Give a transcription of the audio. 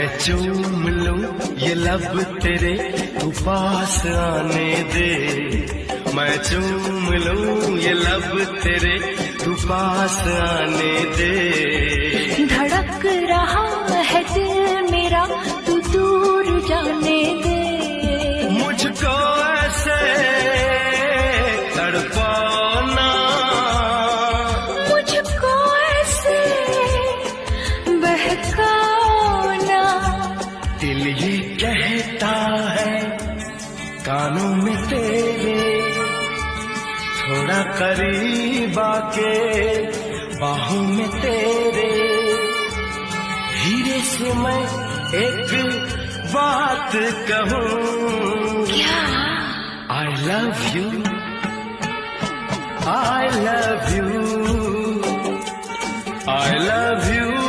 मैं चूम लूं ये लब तेरे, तू पास आने दे। मैं चूम लूं ये लब तेरे, तू पास आने दे। धड़क रहा है दिल मेरा, तू दूर जाने दे। मुझको ऐसे तड़पाना, मुझको ऐसे बहकाना। दिल ये कहता है कानों में तेरे, थोड़ा करीब आके बाहों में तेरे। धीरे से मैं एक बात कहूँ, क्या? I love you, I love you, I love you।